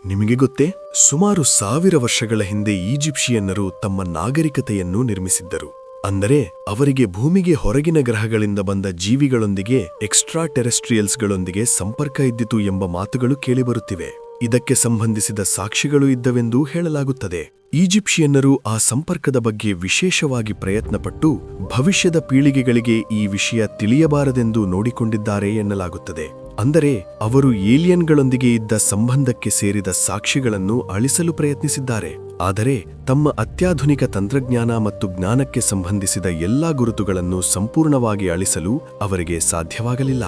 ನಿಮಗೆ ಗೊತ್ತೇ, ಸುಮಾರು 1000 ವರ್ಷಗಳ ಹಿಂದೆ ಈಜಿಪ್ಷಿಯನ್ನರು ತಮ್ಮ ನಾಗರಿಕತೆಯನ್ನು ನಿರ್ಮಿಸಿದ್ದರು. ಅಂದರೆ ಅವರಿಗೆ ಭೂಮಿಗೆ ಹೊರಗಿನ ಗ್ರಹಗಳಿಂದ ಬಂದ ಜೀವಿಗಳೊಂದಿಗೆ, ಎಕ್ಸ್ಟ್ರಾ ಟೆರೆಸ್ಟ್ರಿಯಲ್ಸ್ಗಳೊಂದಿಗೆ ಸಂಪರ್ಕ ಇದ್ದಿತು ಎಂಬ ಮಾತುಗಳು ಕೇಳಿಬರುತ್ತಿವೆ. ಇದಕ್ಕೆ ಸಂಬಂಧಿಸಿದ ಸಾಕ್ಷಿಗಳು ಇದ್ದವೆಂದೂ ಹೇಳಲಾಗುತ್ತದೆ. ಈಜಿಪ್ಷಿಯನ್ನರು ಆ ಸಂಪರ್ಕದ ಬಗ್ಗೆ ವಿಶೇಷವಾಗಿ ಪ್ರಯತ್ನಪಟ್ಟು ಭವಿಷ್ಯದ ಪೀಳಿಗೆಗಳಿಗೆ ಈ ವಿಷಯ ತಿಳಿಯಬಾರದೆಂದು ನೋಡಿಕೊಂಡಿದ್ದಾರೆ ಎನ್ನಲಾಗುತ್ತದೆ. ಅಂದರೆ ಅವರು ಏಲಿಯನ್ಗಳೊಂದಿಗೆ ಇದ್ದ ಸಂಬಂಧಕ್ಕೆ ಸೇರಿದ ಸಾಕ್ಷಿಗಳನ್ನು ಅಳಿಸಲು ಪ್ರಯತ್ನಿಸಿದ್ದಾರೆ. ಆದರೆ ತಮ್ಮ ಅತ್ಯಾಧುನಿಕ ತಂತ್ರಜ್ಞಾನ ಮತ್ತು ಜ್ಞಾನಕ್ಕೆ ಸಂಬಂಧಿಸಿದ ಎಲ್ಲಾ ಗುರುತುಗಳನ್ನು ಸಂಪೂರ್ಣವಾಗಿ ಅಳಿಸಲು ಅವರಿಗೆ ಸಾಧ್ಯವಾಗಲಿಲ್ಲ.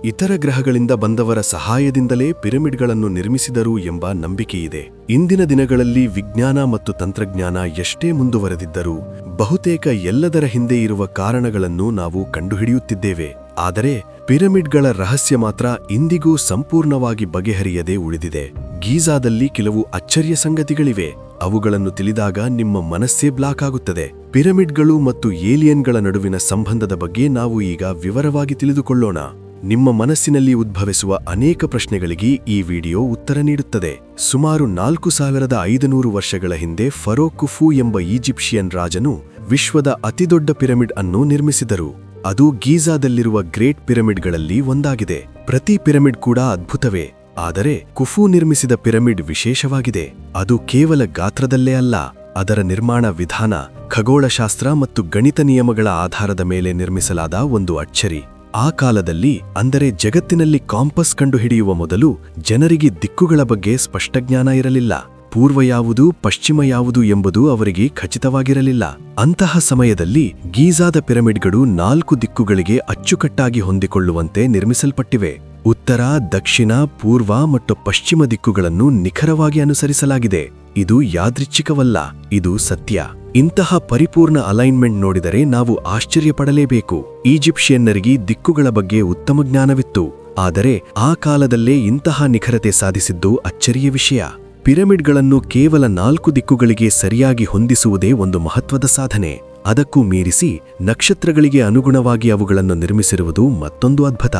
ಇತರ ಗ್ರಹಗಳಿಂದ ಬಂದವರ ಸಹಾಯದಿಂದಲೇ ಪಿರಮಿಡ್ಗಳನ್ನು ನಿರ್ಮಿಸಿದರು ಎಂಬ ನಂಬಿಕೆಯಿದೆ. ಇಂದಿನ ದಿನಗಳಲ್ಲಿ ವಿಜ್ಞಾನ ಮತ್ತು ತಂತ್ರಜ್ಞಾನ ಎಷ್ಟೇ ಮುಂದುವರೆದಿದ್ದರೂ ಬಹುತೇಕ ಎಲ್ಲದರ ಹಿಂದೆ ಇರುವ ಕಾರಣಗಳನ್ನು ನಾವು ಕಂಡುಹಿಡಿಯುತ್ತಿದ್ದೇವೆ. ಆದರೆ ಪಿರಮಿಡ್ಗಳ ರಹಸ್ಯ ಮಾತ್ರ ಇಂದಿಗೂ ಸಂಪೂರ್ಣವಾಗಿ ಬಗೆಹರಿಯದೆ ಉಳಿದಿದೆ. ಗೀಜಾದಲ್ಲಿ ಕೆಲವು ಅಚ್ಚರಿಯ ಸಂಗತಿಗಳಿವೆ. ಅವುಗಳನ್ನು ತಿಳಿದಾಗ ನಿಮ್ಮ ಮನಸ್ಸೇ ಬ್ಲಾಕ್ ಆಗುತ್ತದೆ. ಪಿರಮಿಡ್ಗಳು ಮತ್ತು ಏಲಿಯನ್ಗಳ ನಡುವಿನ ಸಂಬಂಧದ ಬಗ್ಗೆ ನಾವು ಈಗ ವಿವರವಾಗಿ ತಿಳಿದುಕೊಳ್ಳೋಣ. ನಿಮ್ಮ ಮನಸ್ಸಿನಲ್ಲಿ ಉದ್ಭವಿಸುವ ಅನೇಕ ಪ್ರಶ್ನೆಗಳಿಗೆ ಈ ವಿಡಿಯೋ ಉತ್ತರ ನೀಡುತ್ತದೆ. ಸುಮಾರು 4500 ವರ್ಷಗಳ ಹಿಂದೆ ಫರೋ ಕುಫು ಎಂಬ ಈಜಿಪ್ಷಿಯನ್ ರಾಜನು ವಿಶ್ವದ ಅತಿದೊಡ್ಡ ಪಿರಮಿಡ್ ಅನ್ನು ನಿರ್ಮಿಸಿದರು. ಅದು ಗೀಜಾದಲ್ಲಿರುವ ಗ್ರೇಟ್ ಪಿರಮಿಡ್ಗಳಲ್ಲಿ ಒಂದಾಗಿದೆ. ಪ್ರತಿ ಪಿರಮಿಡ್ ಕೂಡ ಅದ್ಭುತವೇ. ಆದರೆ ಕುಫು ನಿರ್ಮಿಸಿದ ಪಿರಮಿಡ್ ವಿಶೇಷವಾಗಿದೆ. ಅದು ಕೇವಲ ಗಾತ್ರದಲ್ಲೇ ಅಲ್ಲ, ಅದರ ನಿರ್ಮಾಣ ವಿಧಾನ, ಖಗೋಳಶಾಸ್ತ್ರ ಮತ್ತು ಗಣಿತ ನಿಯಮಗಳ ಆಧಾರದ ಮೇಲೆ ನಿರ್ಮಿಸಲಾದ ಒಂದು ಅಚ್ಚರಿ. ಆ ಕಾಲದಲ್ಲಿ, ಅಂದರೆ ಜಗತ್ತಿನಲ್ಲಿ ಕಾಂಪಸ್ ಕಂಡುಹಿಡಿಯುವ ಮೊದಲು, ಜನರಿಗೆ ದಿಕ್ಕುಗಳ ಬಗ್ಗೆ ಸ್ಪಷ್ಟ ಜ್ಞಾನ ಇರಲಿಲ್ಲ. ಪೂರ್ವ ಯಾವುದು, ಪಶ್ಚಿಮ ಯಾವುದು ಎಂಬುದು ಅವರಿಗೆ ಖಚಿತವಾಗಿರಲಿಲ್ಲ. ಅಂತಹ ಸಮಯದಲ್ಲಿ ಗೀಜಾದ ಪಿರಮಿಡ್ಗಳು 4 ದಿಕ್ಕುಗಳಿಗೆ ಅಚ್ಚುಕಟ್ಟಾಗಿ ಹೊಂದಿಕೊಳ್ಳುವಂತೆ ನಿರ್ಮಿಸಲ್ಪಟ್ಟಿವೆ. ಉತ್ತರ, ದಕ್ಷಿಣ, ಪೂರ್ವ ಮತ್ತು ಪಶ್ಚಿಮ ದಿಕ್ಕುಗಳನ್ನು ನಿಖರವಾಗಿ ಅನುಸರಿಸಲಾಗಿದೆ. ಇದು ಯಾದೃಚ್ಛಿಕವಲ್ಲ, ಇದು ಸತ್ಯ. ಇಂತಹ ಪರಿಪೂರ್ಣ ಅಲೈನ್ಮೆಂಟ್ ನೋಡಿದರೆ ನಾವು ಆಶ್ಚರ್ಯಪಡಲೇಬೇಕು. ಈಜಿಪ್ಷಿಯನ್ನರಿಗೆ ದಿಕ್ಕುಗಳ ಬಗ್ಗೆ ಉತ್ತಮ ಜ್ಞಾನವಿತ್ತು. ಆದರೆ ಆ ಕಾಲದಲ್ಲೇ ಇಂತಹ ನಿಖರತೆ ಸಾಧಿಸಿದ್ದು ಅಚ್ಚರಿಯ ವಿಷಯ. ಪಿರಮಿಡ್ಗಳನ್ನು ಕೇವಲ 4 ದಿಕ್ಕುಗಳಿಗೆ ಸರಿಯಾಗಿ ಹೊಂದಿಸುವುದೇ ಒಂದು ಮಹತ್ವದ ಸಾಧನೆ. ಅದಕ್ಕೂ ಮೀರಿಸಿ ನಕ್ಷತ್ರಗಳಿಗೆ ಅನುಗುಣವಾಗಿ ಅವುಗಳನ್ನು ನಿರ್ಮಿಸಿರುವುದು ಮತ್ತೊಂದು ಅದ್ಭುತ.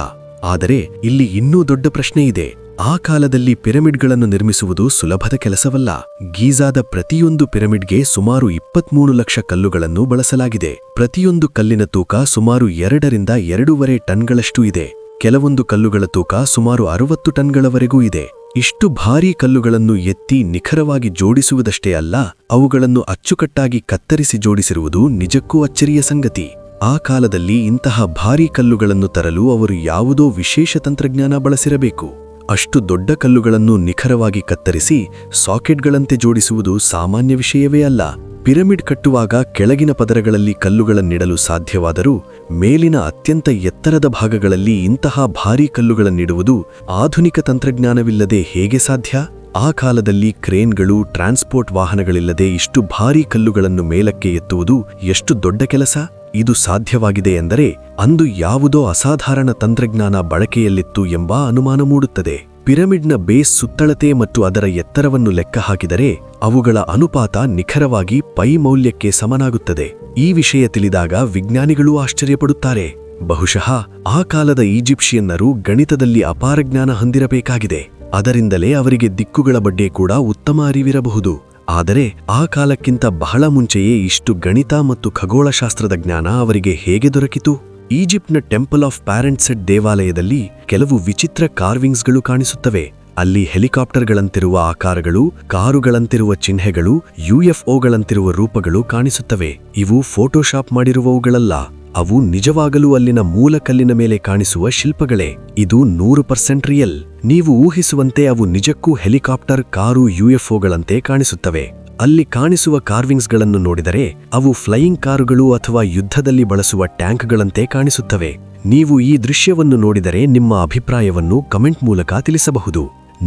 ಆದರೆ ಇಲ್ಲಿ ಇನ್ನೂ ದೊಡ್ಡ ಪ್ರಶ್ನೆ ಇದೆ. ಆ ಕಾಲದಲ್ಲಿ ಪಿರಮಿಡ್ಗಳನ್ನು ನಿರ್ಮಿಸುವುದು ಸುಲಭದ ಕೆಲಸವಲ್ಲ. ಗೀಜಾದ ಪ್ರತಿಯೊಂದು ಪಿರಮಿಡ್ಗೆ ಸುಮಾರು 23 ಲಕ್ಷ ಕಲ್ಲುಗಳನ್ನು ಬಳಸಲಾಗಿದೆ. ಪ್ರತಿಯೊಂದು ಕಲ್ಲಿನ ತೂಕ ಸುಮಾರು 2 ರಿಂದ 2.5 ಟನ್ಗಳಷ್ಟು ಇದೆ. ಕೆಲವೊಂದು ಕಲ್ಲುಗಳ ತೂಕ ಸುಮಾರು 60 ಟನ್ಗಳವರೆಗೂ ಇದೆ. ಇಷ್ಟು ಭಾರೀ ಕಲ್ಲುಗಳನ್ನು ಎತ್ತಿ ನಿಖರವಾಗಿ ಜೋಡಿಸುವುದಷ್ಟೇ ಅಲ್ಲ, ಅವುಗಳನ್ನು ಅಚ್ಚುಕಟ್ಟಾಗಿ ಕತ್ತರಿಸಿ ಜೋಡಿಸಿರುವುದು ನಿಜಕ್ಕೂ ಅಚ್ಚರಿಯ ಸಂಗತಿ. ಆ ಕಾಲದಲ್ಲಿ ಇಂತಹ ಭಾರೀ ಕಲ್ಲುಗಳನ್ನು ತರಲು ಅವರು ಯಾವುದೋ ವಿಶೇಷ ತಂತ್ರಜ್ಞಾನ ಬಳಸಿರಬೇಕು. ಅಷ್ಟು ದೊಡ್ಡ ಕಲ್ಲುಗಳನ್ನು ನಿಖರವಾಗಿ ಕತ್ತರಿಸಿ ಸಾಕೆಟ್ಗಳಂತೆ ಜೋಡಿಸುವುದು ಸಾಮಾನ್ಯ ವಿಷಯವೇ ಅಲ್ಲ. ಪಿರಮಿಡ್ ಕಟ್ಟುವಾಗ ಕೆಳಗಿನ ಪದರಗಳಲ್ಲಿ ಕಲ್ಲುಗಳನ್ನಿಡಲು ಸಾಧ್ಯವಾದರೂ ಮೇಲಿನ ಅತ್ಯಂತ ಎತ್ತರದ ಭಾಗಗಳಲ್ಲಿ ಇಂತಹ ಭಾರೀ ಕಲ್ಲುಗಳನ್ನಿಡುವುದು ಆಧುನಿಕ ತಂತ್ರಜ್ಞಾನವಿಲ್ಲದೆ ಹೇಗೆ ಸಾಧ್ಯ? ಆ ಕಾಲದಲ್ಲಿ ಕ್ರೇನ್ಗಳು, ಟ್ರಾನ್ಸ್ಪೋರ್ಟ್ ವಾಹನಗಳಿಲ್ಲದೆ ಇಷ್ಟು ಭಾರೀ ಕಲ್ಲುಗಳನ್ನು ಮೇಲಕ್ಕೆ ಎತ್ತುವುದು ಎಷ್ಟು ದೊಡ್ಡ ಕೆಲಸ? ಇದು ಸಾಧ್ಯವಾಗಿದೆ ಎಂದರೆ ಅಂದು ಯಾವುದೋ ಅಸಾಧಾರಣ ತಂತ್ರಜ್ಞಾನ ಬಳಕೆಯಲ್ಲಿತ್ತು ಎಂಬ ಅನುಮಾನ ಮೂಡುತ್ತದೆ. ಪಿರಮಿಡ್ನ ಬೇಸ್ ಸುತ್ತಳತೆ ಮತ್ತು ಅದರ ಎತ್ತರವನ್ನು ಲೆಕ್ಕ ಹಾಕಿದರೆ ಅವುಗಳ ಅನುಪಾತ ನಿಖರವಾಗಿ ಪೈ ಮೌಲ್ಯಕ್ಕೆ ಸಮನಾಗುತ್ತದೆ. ಈ ವಿಷಯ ತಿಳಿದಾಗ ವಿಜ್ಞಾನಿಗಳೂ ಆಶ್ಚರ್ಯಪಡುತ್ತಾರೆ. ಬಹುಶಃ ಆ ಕಾಲದ ಈಜಿಪ್ಷಿಯನ್ನರು ಗಣಿತದಲ್ಲಿ ಅಪಾರ ಜ್ಞಾನ ಹೊಂದಿರಬೇಕಾಗಿದೆ. ಅದರಿಂದಲೇ ಅವರಿಗೆ ದಿಕ್ಕುಗಳ ಬಗ್ಗೆ ಕೂಡ ಉತ್ತಮ ಅರಿವಿರಬಹುದು. ಆದರೆ ಆ ಕಾಲಕ್ಕಿಂತ ಬಹಳ ಮುಂಚೆಯೇ ಇಷ್ಟು ಗಣಿತ ಮತ್ತು ಖಗೋಳಶಾಸ್ತ್ರದ ಜ್ಞಾನ ಅವರಿಗೆ ಹೇಗೆ ದೊರಕಿತು? ಈಜಿಪ್ಟ್ನ ಟೆಂಪಲ್ ಆಫ್ ಪ್ಯಾರೆಂಟ್ಸೆಟ್ ದೇವಾಲಯದಲ್ಲಿ ಕೆಲವು ವಿಚಿತ್ರ ಕಾರ್ವಿಂಗ್ಸ್ಗಳು ಕಾಣಿಸುತ್ತವೆ. ಅಲ್ಲಿ ಹೆಲಿಕಾಪ್ಟರ್ಗಳಂತಿರುವ ಆಕಾರಗಳು, ಕಾರುಗಳಂತಿರುವ ಚಿಹ್ನೆಗಳು, UFOಗಳಂತಿರುವ ರೂಪಗಳು ಕಾಣಿಸುತ್ತವೆ. ಇವು ಫೋಟೋಶಾಪ್ ಮಾಡಿರುವವುಗಳಲ್ಲ. ಅವು ನಿಜವಾಗಲೂ ಅಲ್ಲಿನ ಮೂಲ ಕಲ್ಲಿನ ಮೇಲೆ ಕಾಣಿಸುವ ಶಿಲ್ಪಗಳೇ. ಇದು 100% ರಿಯಲ್. ನೀವು ಊಹಿಸುವಂತೆ ಅವು ನಿಜಕ್ಕೂ ಹೆಲಿಕಾಪ್ಟರ್, ಕಾರು, UFOಗಳಂತೆ ಕಾಣಿಸುತ್ತವೆ. ಅಲ್ಲಿ ಕಾಣಿಸುವ ಕಾರ್ವಿಂಗ್ಸ್ಗಳನ್ನು ನೋಡಿದರೆ ಅವು ಫ್ಲೈಯಿಂಗ್ ಕಾರುಗಳು ಅಥವಾ ಯುದ್ಧದಲ್ಲಿ ಬಳಸುವ ಟ್ಯಾಂಕ್ಗಳಂತೆ ಕಾಣಿಸುತ್ತವೆ. ನೀವು ಈ ದೃಶ್ಯವನ್ನು ನೋಡಿದರೆ ನಿಮ್ಮ ಅಭಿಪ್ರಾಯವನ್ನು ಕಮೆಂಟ್ ಮೂಲಕ ತಿಳಿಸಬಹುದು.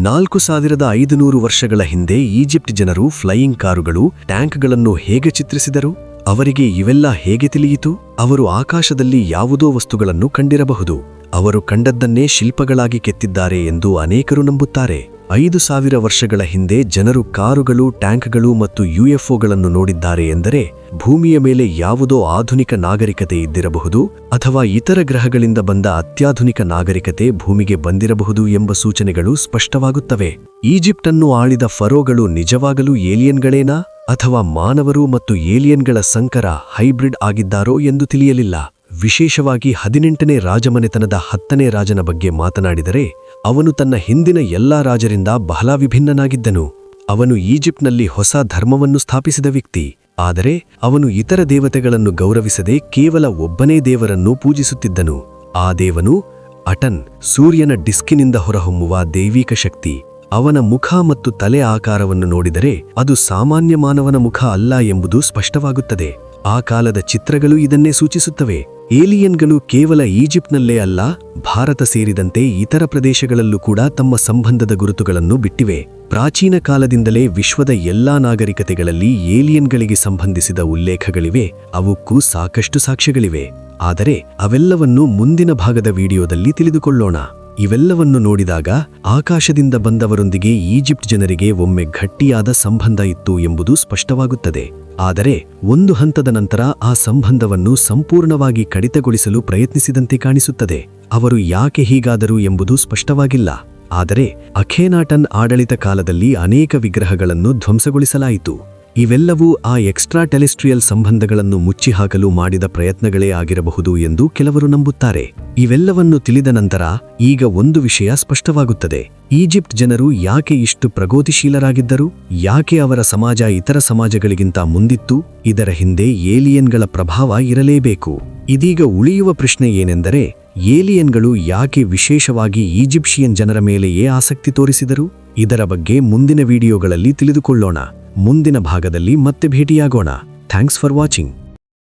4500 ವರ್ಷಗಳ ಹಿಂದೆ ಈಜಿಪ್ಟ್ ಜನರು ಫ್ಲೈಯಿಂಗ್ ಕಾರುಗಳು, ಟ್ಯಾಂಕ್ಗಳನ್ನು ಹೇಗೆ ಚಿತ್ರಿಸಿದರು? ಅವರಿಗೆ ಇವೆಲ್ಲ ಹೇಗೆ ತಿಳಿಯಿತು? ಅವರು ಆಕಾಶದಲ್ಲಿ ಯಾವುದೋ ವಸ್ತುಗಳನ್ನು ಕಂಡಿರಬಹುದು. ಅವರು ಕಂಡದ್ದನ್ನೇ ಶಿಲ್ಪಗಳಾಗಿ ಕೆತ್ತಿದ್ದಾರೆ ಎಂದು ಅನೇಕರು ನಂಬುತ್ತಾರೆ. 5000 ವರ್ಷಗಳ ಹಿಂದೆ ಜನರು ಕಾರುಗಳು, ಟ್ಯಾಂಕ್ಗಳು ಮತ್ತು ಯುಎಫ್ಒಗಳನ್ನು ನೋಡಿದ್ದಾರೆ ಎಂದರೆ ಭೂಮಿಯ ಮೇಲೆ ಯಾವುದೋ ಆಧುನಿಕ ನಾಗರಿಕತೆ ಇದ್ದಿರಬಹುದು ಅಥವಾ ಇತರ ಗ್ರಹಗಳಿಂದ ಬಂದ ಅತ್ಯಾಧುನಿಕ ನಾಗರಿಕತೆ ಭೂಮಿಗೆ ಬಂದಿರಬಹುದು ಎಂಬ ಸೂಚನೆಗಳು ಸ್ಪಷ್ಟವಾಗುತ್ತವೆ. ಈಜಿಪ್ಟ್ ಅನ್ನು ಆಳಿದ ಫರೋಗಳು ನಿಜವಾಗಲೂ ಏಲಿಯನ್ಗಳೇನಾ ಅಥವಾ ಮಾನವರು ಮತ್ತು ಏಲಿಯನ್ಗಳ ಸಂಕರ ಹೈಬ್ರಿಡ್ ಆಗಿದ್ದಾರೋ ಎಂದು ತಿಳಿಯಲಿಲ್ಲ. ವಿಶೇಷವಾಗಿ 18ನೇ ರಾಜಮನೆತನದ 10ನೇ ರಾಜನ ಬಗ್ಗೆ ಮಾತನಾಡಿದರೆ ಅವನು ತನ್ನ ಹಿಂದಿನ ಎಲ್ಲಾ ರಾಜರಿಂದ ಬಹಳ ವಿಭಿನ್ನನಾಗಿದ್ದನು. ಅವನು ಈಜಿಪ್ಟ್ನಲ್ಲಿ ಹೊಸ ಧರ್ಮವನ್ನು ಸ್ಥಾಪಿಸಿದ ವ್ಯಕ್ತಿ. ಆದರೆ ಅವನು ಇತರ ದೇವತೆಗಳನ್ನು ಗೌರವಿಸದೆ ಕೇವಲ ಒಬ್ಬನೇ ದೇವರನ್ನು ಪೂಜಿಸುತ್ತಿದ್ದನು. ಆ ದೇವನು ಅಟನ್, ಸೂರ್ಯನ ಡಿಸ್ಕಿನಿಂದ ಹೊರಹೊಮ್ಮುವ ದೈವಿಕ ಶಕ್ತಿ. ಅವನ ಮುಖ ಮತ್ತು ತಲೆ ಆಕಾರವನ್ನು ನೋಡಿದರೆ ಅದು ಸಾಮಾನ್ಯ ಮಾನವನ ಮುಖ ಅಲ್ಲ ಎಂಬುದು ಸ್ಪಷ್ಟವಾಗುತ್ತದೆ. ಆ ಕಾಲದ ಚಿತ್ರಗಳು ಇದನ್ನೇ ಸೂಚಿಸುತ್ತವೆ. ಏಲಿಯನ್ಗಳು ಕೇವಲ ಈಜಿಪ್ಟ್ನಲ್ಲೇ ಅಲ್ಲ, ಭಾರತ ಸೇರಿದಂತೆ ಇತರ ಪ್ರದೇಶಗಳಲ್ಲೂ ಕೂಡ ತಮ್ಮ ಸಂಬಂಧದ ಗುರುತುಗಳನ್ನು ಬಿಟ್ಟಿವೆ. ಪ್ರಾಚೀನ ಕಾಲದಿಂದಲೇ ವಿಶ್ವದ ಎಲ್ಲಾ ನಾಗರಿಕತೆಗಳಲ್ಲಿ ಏಲಿಯನ್ಗಳಿಗೆ ಸಂಬಂಧಿಸಿದ ಉಲ್ಲೇಖಗಳಿವೆ. ಅವಕ್ಕೂ ಸಾಕಷ್ಟು ಸಾಕ್ಷ್ಯಗಳಿವೆ. ಆದರೆ ಅವೆಲ್ಲವನ್ನು ಮುಂದಿನ ಭಾಗದ ವಿಡಿಯೋದಲ್ಲಿ ತಿಳಿದುಕೊಳ್ಳೋಣ. ಇವೆಲ್ಲವನ್ನು ನೋಡಿದಾಗ ಆಕಾಶದಿಂದ ಬಂದವರೊಂದಿಗೆ ಈಜಿಪ್ಟ್ ಜನರಿಗೆ ಒಮ್ಮೆ ಗಟ್ಟಿಯಾದ ಸಂಬಂಧ ಇತ್ತು ಎಂಬುದು ಸ್ಪಷ್ಟವಾಗುತ್ತದೆ. ಆದರೆ ಒಂದು ಹಂತದ ನಂತರ ಆ ಸಂಬಂಧವನ್ನು ಸಂಪೂರ್ಣವಾಗಿ ಕಡಿತಗೊಳಿಸಲು ಪ್ರಯತ್ನಿಸಿದಂತೆ ಕಾಣಿಸುತ್ತದೆ. ಅವರು ಯಾಕೆ ಹೀಗಾದರು ಎಂಬುದು ಸ್ಪಷ್ಟವಾಗಿಲ್ಲ. ಆದರೆ ಅಖೇನಾಟನ್ ಆಡಳಿತ ಕಾಲದಲ್ಲಿ ಅನೇಕ ವಿಗ್ರಹಗಳನ್ನು ಧ್ವಂಸಗೊಳಿಸಲಾಯಿತು. ಇವೆಲ್ಲವೂ ಆ ಎಕ್ಸ್ಟ್ರಾ ಟೆರೆಸ್ಟ್ರಿಯಲ್ ಸಂಬಂಧಗಳನ್ನು ಮುಚ್ಚಿಹಾಕಲು ಮಾಡಿದ ಪ್ರಯತ್ನಗಳೇ ಆಗಿರಬಹುದು ಎಂದು ಕೆಲವರು ನಂಬುತ್ತಾರೆ. ಇವೆಲ್ಲವನ್ನು ತಿಳಿದ ನಂತರ ಈಗ ಒಂದು ವಿಷಯ ಸ್ಪಷ್ಟವಾಗುತ್ತದೆ. ಈಜಿಪ್ಟ್ ಜನರು ಯಾಕೆ ಇಷ್ಟು ಪ್ರಗತಿಶೀಲರಾಗಿದ್ದರು? ಯಾಕೆ ಅವರ ಸಮಾಜ ಇತರ ಸಮಾಜಗಳಿಗಿಂತ ಮುಂದಿತ್ತು? ಇದರ ಹಿಂದೆ ಏಲಿಯನ್ಗಳ ಪ್ರಭಾವ ಇರಲೇಬೇಕು. ಇದೀಗ ಉಳಿಯುವ ಪ್ರಶ್ನೆ ಏನೆಂದರೆ, ಏಲಿಯನ್ಗಳು ಯಾಕೆ ವಿಶೇಷವಾಗಿ ಈಜಿಪ್ಷಿಯನ್ ಜನರ ಮೇಲೆಯೇ ಆಸಕ್ತಿ ತೋರಿಸಿದರು? ಇದರ ಬಗ್ಗೆ ಮುಂದಿನ ವಿಡಿಯೋಗಳಲ್ಲಿ ತಿಳಿದುಕೊಳ್ಳೋಣ. ಮುಂದಿನ ಭಾಗದಲ್ಲಿ ಮತ್ತೆ ಭೇಟಿಯಾಗೋಣ. Thanks for watching.